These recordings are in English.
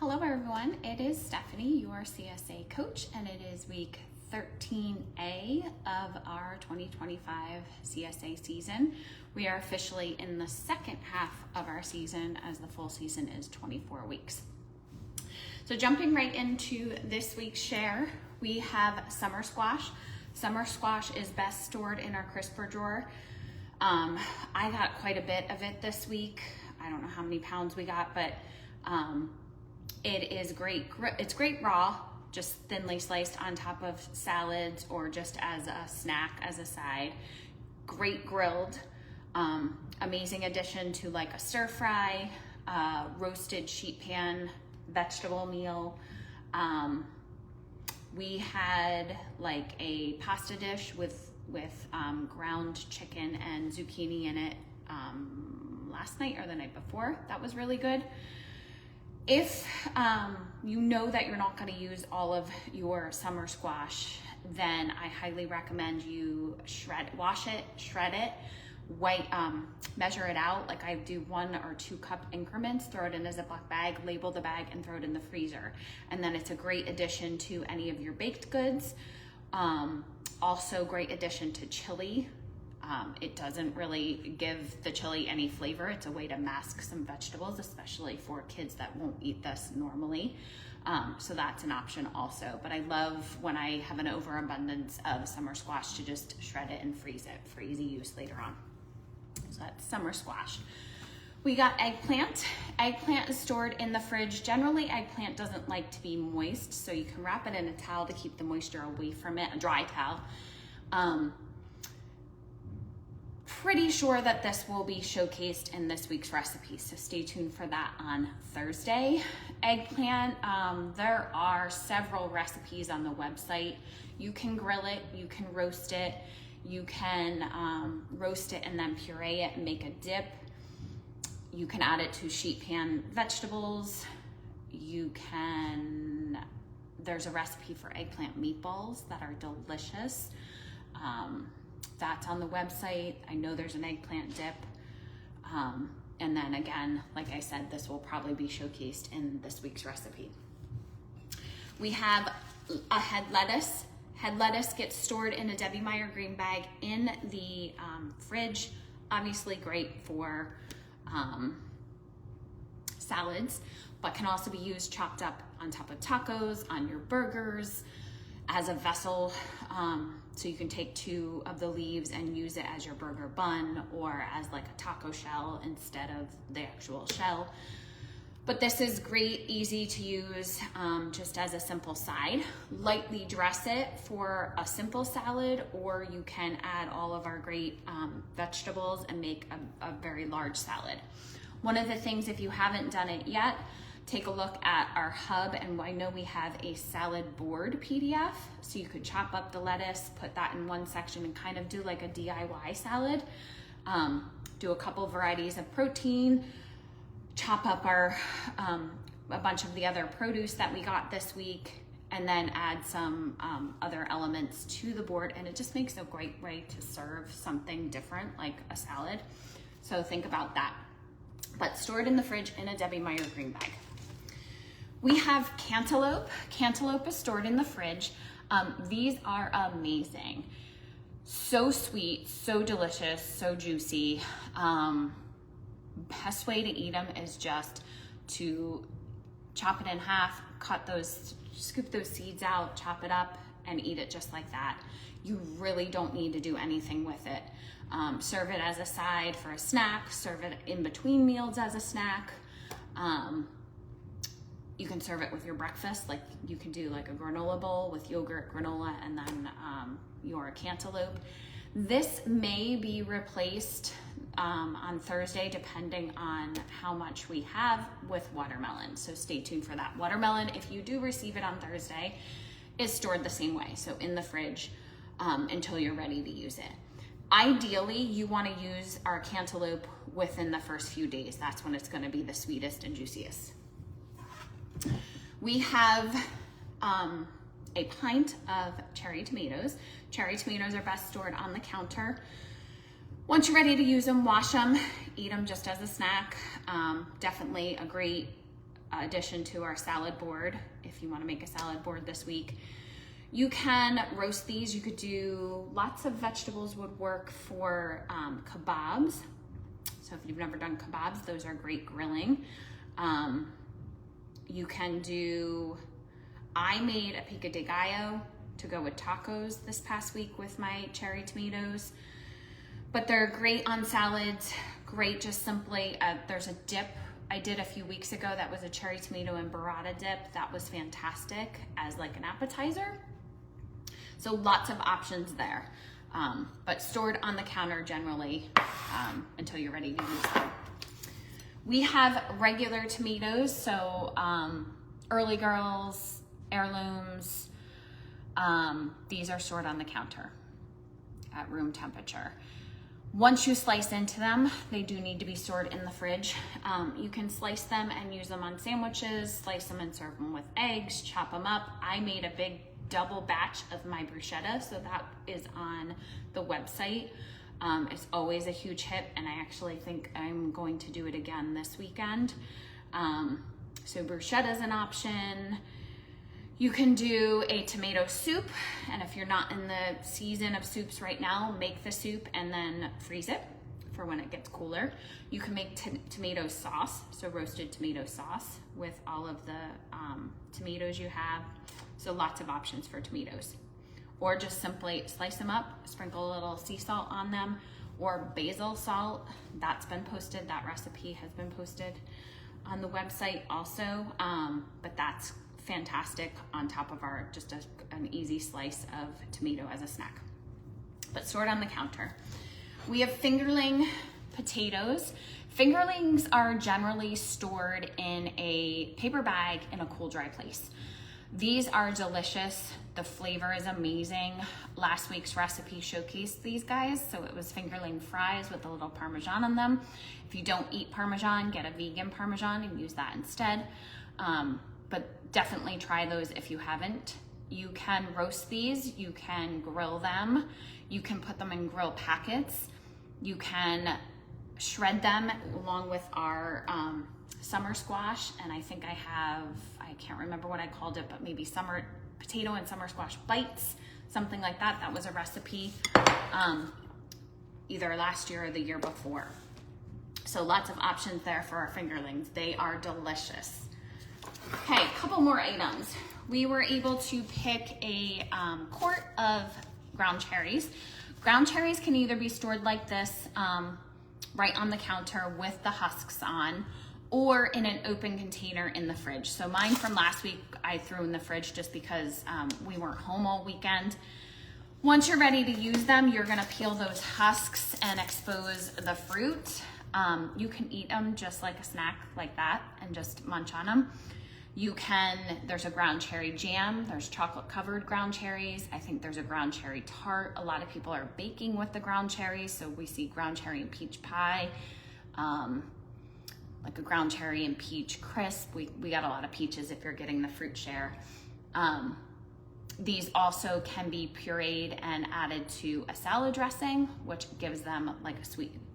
Hello everyone, it is Stephanie, your CSA coach, and it is week 13A of our 2025 CSA season. We are officially in the second half of our season as the full season is 24 weeks. So jumping right into this week's share, we have summer squash. Summer squash is best stored in our crisper drawer. I got quite a bit of it this week. I don't know how many pounds we got, but it is great. It's great raw, just thinly sliced on top of salads or just as a snack, as a side. Great grilled. Amazing addition to like a stir fry, roasted sheet pan vegetable meal. We had like a pasta dish with ground chicken and zucchini in it last night or the night before. That was really good. If you know that you're not going to use all of your summer squash, then I highly recommend you wash it, shred it, measure it out. Like I do 1 or 2 cup increments, throw it in a Ziploc bag, label the bag, and throw it in the freezer. And then it's a great addition to any of your baked goods. Also great addition to chili. It doesn't really give the chili any flavor. It's a way to mask some vegetables, especially for kids that won't eat this normally. So that's an option also. But I love when I have an overabundance of summer squash to just shred it and freeze it for easy use later on. So that's summer squash. We got eggplant. Eggplant is stored in the fridge. Generally, eggplant doesn't like to be moist, so you can wrap it in a towel to keep the moisture away from it, a dry towel. Pretty sure that this will be showcased in this week's recipe, so stay tuned for that on Thursday. Eggplant, there are several recipes on the website. You can grill it, you can roast it, you can roast it and then puree it and make a dip. You can add it to sheet pan vegetables. There's a recipe for eggplant meatballs that are delicious. That's on the website. I know there's an eggplant dip. And then again, like I said, this will probably be showcased in this week's recipe. We have a head lettuce. Head lettuce gets stored in a Debbie Meyer green bag in the fridge. Obviously great for salads, but can also be used chopped up on top of tacos, on your burgers, as a vessel. So you can take 2 of the leaves and use it as your burger bun or as like a taco shell instead of the actual shell. But this is great, easy to use, just as a simple side. Lightly dress it for a simple salad, or you can add all of our great vegetables and make a very large salad. One of the things, if you haven't done it yet, take a look at our hub, and I know we have a salad board PDF, so you could chop up the lettuce, put that in one section and kind of do like a DIY salad. Do a couple varieties of protein, chop up our a bunch of the other produce that we got this week, and then add some other elements to the board, and it just makes a great way to serve something different like a salad. So think about that. But stored in the fridge in a Debbie Meyer green bag. We have cantaloupe. Cantaloupe is stored in the fridge. These are amazing. So sweet, so delicious, so juicy. Best way to eat them is just to chop it in half, scoop those seeds out, chop it up, and eat it just like that. You really don't need to do anything with it. Serve it as a side for a snack, serve it in between meals as a snack. You can serve it with your breakfast, like you can do like a granola bowl with yogurt, granola, and then your cantaloupe. This may be replaced on Thursday, depending on how much we have, with watermelon. So stay tuned for that. Watermelon, if you do receive it on Thursday, is stored the same way. So in the fridge until you're ready to use it. Ideally, you want to use our cantaloupe within the first few days. That's when it's going to be the sweetest and juiciest. We have a pint of cherry tomatoes. Cherry tomatoes are best stored on the counter. Once you're ready to use them, wash them, eat them just as a snack. Definitely a great addition to our salad board. If you want to make a salad board this week, you can roast these. You could do lots of vegetables would work for kebabs. So if you've never done kebabs, those are great grilling. You can do, I made a pico de gallo to go with tacos this past week with my cherry tomatoes, but they're great on salads, great just simply, there's a dip I did a few weeks ago that was a cherry tomato and burrata dip. That was fantastic as like an appetizer. So lots of options there, but stored on the counter generally until you're ready to use them. We have regular tomatoes, so early girls, heirlooms, these are stored on the counter at room temperature. Once you slice into them, they do need to be stored in the fridge. You can slice them and use them on sandwiches, slice them and serve them with eggs, chop them up. I made a big double batch of my bruschetta, so that is on the website. It's always a huge hit, and I actually think I'm going to do it again this weekend. So bruschetta is an option. You can do a tomato soup, and if you're not in the season of soups right now, make the soup and then freeze it for when it gets cooler. You can make tomato sauce, so roasted tomato sauce with all of the tomatoes you have. So lots of options for tomatoes. Or just simply slice them up, sprinkle a little sea salt on them, or basil salt. That's been posted, that recipe has been posted on the website also, but that's fantastic on top of our an easy slice of tomato as a snack. But stored on the counter. We have fingerling potatoes. Fingerlings are generally stored in a paper bag in a cool, dry place. These are delicious. The flavor is amazing. Last week's recipe showcased these guys, so it was fingerling fries with a little Parmesan on them. If you don't eat Parmesan, get a vegan Parmesan and use that instead. But definitely try those if you haven't. You can roast these, you can grill them, you can put them in grill packets, you can shred them along with our summer squash, and I think I can't remember what I called it, but maybe summer potato and summer squash bites, something like that. That was a recipe either last year or the year before. So lots of options there for our fingerlings. They are delicious. Okay, a couple more items. We were able to pick a quart of ground cherries. Ground cherries can either be stored like this, right on the counter with the husks on, or in an open container in the fridge. So mine from last week, I threw in the fridge just because we weren't home all weekend. Once you're ready to use them, you're gonna peel those husks and expose the fruit. You can eat them just like a snack like that and just munch on them. There's a ground cherry jam, there's chocolate covered ground cherries. I think there's a ground cherry tart. A lot of people are baking with the ground cherries, so we see ground cherry and peach pie, like a ground cherry and peach crisp. We got a lot of peaches if you're getting the fruit share. These also can be pureed and added to a salad dressing, which gives them like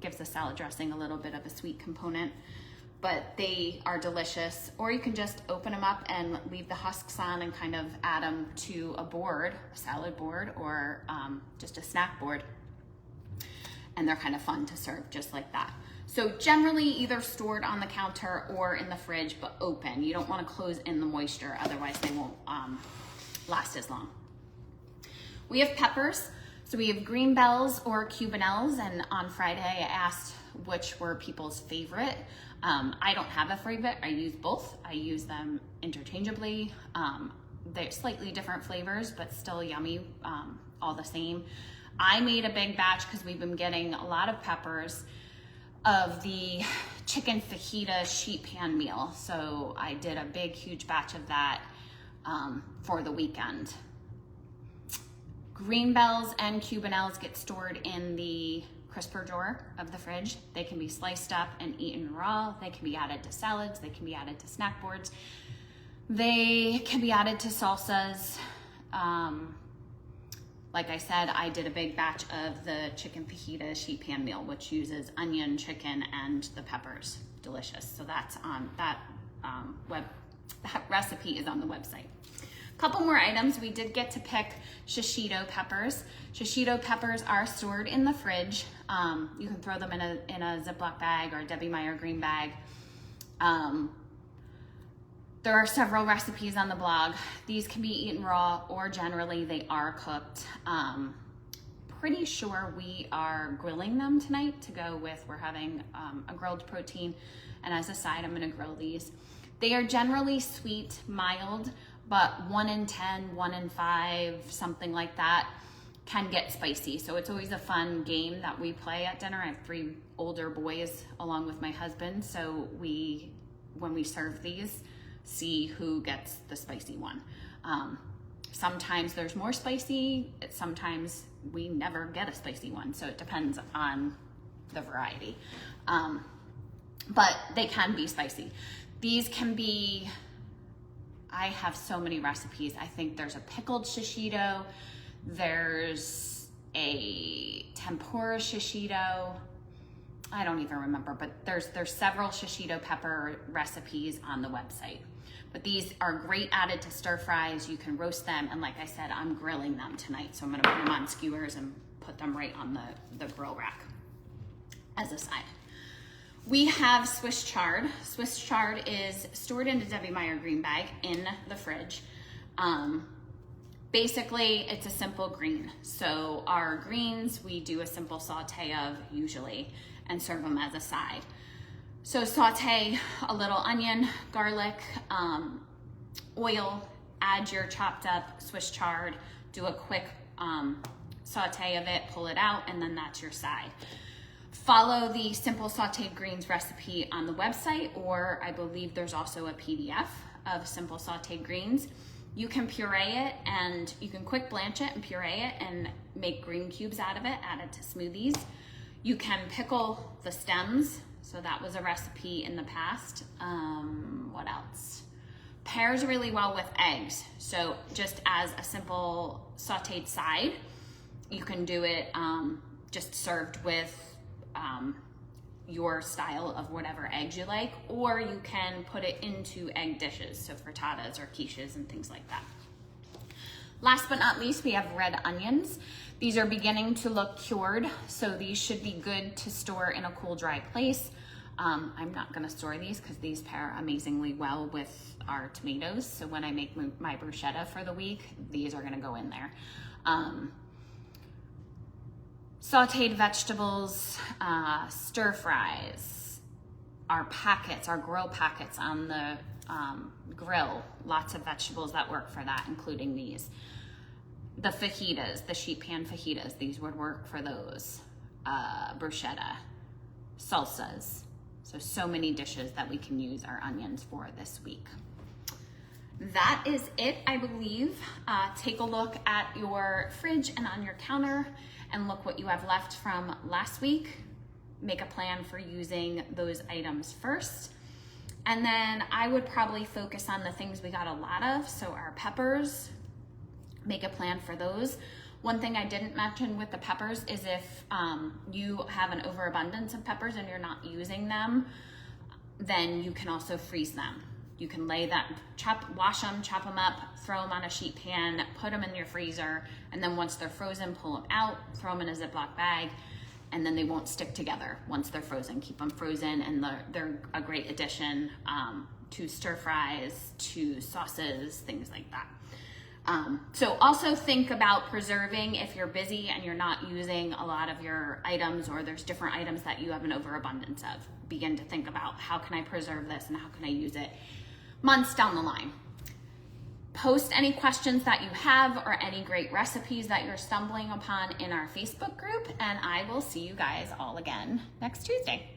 gives the salad dressing a little bit of a sweet component. But they are delicious. Or you can just open them up and leave the husks on and kind of add them to a board, a salad board, or just a snack board. And they're kind of fun to serve just like that. So generally either stored on the counter or in the fridge, but open. You don't want to close in the moisture, otherwise they won't last as long. We have peppers. So we have green bells or Cubanelles, and on Friday I asked which were people's favorite. I don't have a favorite, I use both. I use them interchangeably. They're slightly different flavors, but still yummy, all the same. I made a big batch because we've been getting a lot of peppers of the chicken fajita sheet pan meal. So I did a big, huge batch of that for the weekend. Green bells and Cubanelles get stored in the crisper drawer of the fridge. They can be sliced up and eaten raw. They can be added to salads. They can be added to snack boards. They can be added to salsas. Like I said, I did a big batch of the chicken fajita sheet pan meal, which uses onion, chicken, and the peppers. Delicious. So that's on that that recipe is on the website. Couple more items. We did get to pick shishito peppers. Shishito peppers are stored in the fridge. You can throw them in a Ziploc bag or a Debbie Meyer green bag. There are several recipes on the blog. These can be eaten raw or generally they are cooked. Pretty sure we are grilling them tonight to go with, we're having a grilled protein, and as a side I'm gonna grill these. They are generally sweet, mild, but 1 in 10, 1 in 5, something like that can get spicy. So it's always a fun game that we play at dinner. I have 3 older boys along with my husband. So when we serve these, see who gets the spicy one. Sometimes there's more spicy, sometimes we never get a spicy one. So it depends on the variety. But they can be spicy. These can be, I have so many recipes. I think there's a pickled shishito, there's a tempura shishito. I don't even remember, but there's several shishito pepper recipes on the website. But these are great added to stir fries. You can roast them, and like I said, I'm grilling them tonight, so I'm gonna put them on skewers and put them right on the grill rack as a side. We have Swiss chard. Swiss chard is stored in a Debbie Meyer green bag in the fridge. Basically, it's a simple green. So our greens, we do a simple saute of usually and serve them as a side. So saute a little onion, garlic, oil, add your chopped up Swiss chard, do a quick saute of it, pull it out, and then that's your side. Follow the simple sauteed greens recipe on the website, or I believe there's also a PDF of simple sauteed greens. You can puree it, and you can quick blanch it and puree it and make green cubes out of it, add it to smoothies. You can pickle the stems. So that was a recipe in the past. What else? Pairs really well with eggs. So just as a simple sauteed side, you can do it just served with your style of whatever eggs you like, or you can put it into egg dishes, so frittatas or quiches and things like that. Last but not least, we have red onions. These are beginning to look cured, so these should be good to store in a cool, dry place. I'm not gonna store these because these pair amazingly well with our tomatoes, so when I make my bruschetta for the week, these are gonna go in there. Sauteed vegetables, stir fries, our packets, our grill packets on the grill, lots of vegetables that work for that, including these. The fajitas, the sheet pan fajitas, these would work for those. Bruschetta, salsas. So many dishes that we can use our onions for this week. That is it, I believe. Take a look at your fridge and on your counter and look what you have left from last week. Make a plan for using those items first. And then I would probably focus on the things we got a lot of. So our peppers, make a plan for those. One thing I didn't mention with the peppers is if you have an overabundance of peppers and you're not using them, then you can also freeze them. You can lay that, wash them, chop them up, throw them on a sheet pan, put them in your freezer, and then once they're frozen, pull them out, throw them in a Ziploc bag, and then they won't stick together once they're frozen. Keep them frozen, and they're a great addition to stir fries, to sauces, things like that. So also think about preserving if you're busy and you're not using a lot of your items, or there's different items that you have an overabundance of. Begin to think about, how can I preserve this and how can I use it months down the line. Post any questions that you have or any great recipes that you're stumbling upon in our Facebook group, and I will see you guys all again next Tuesday.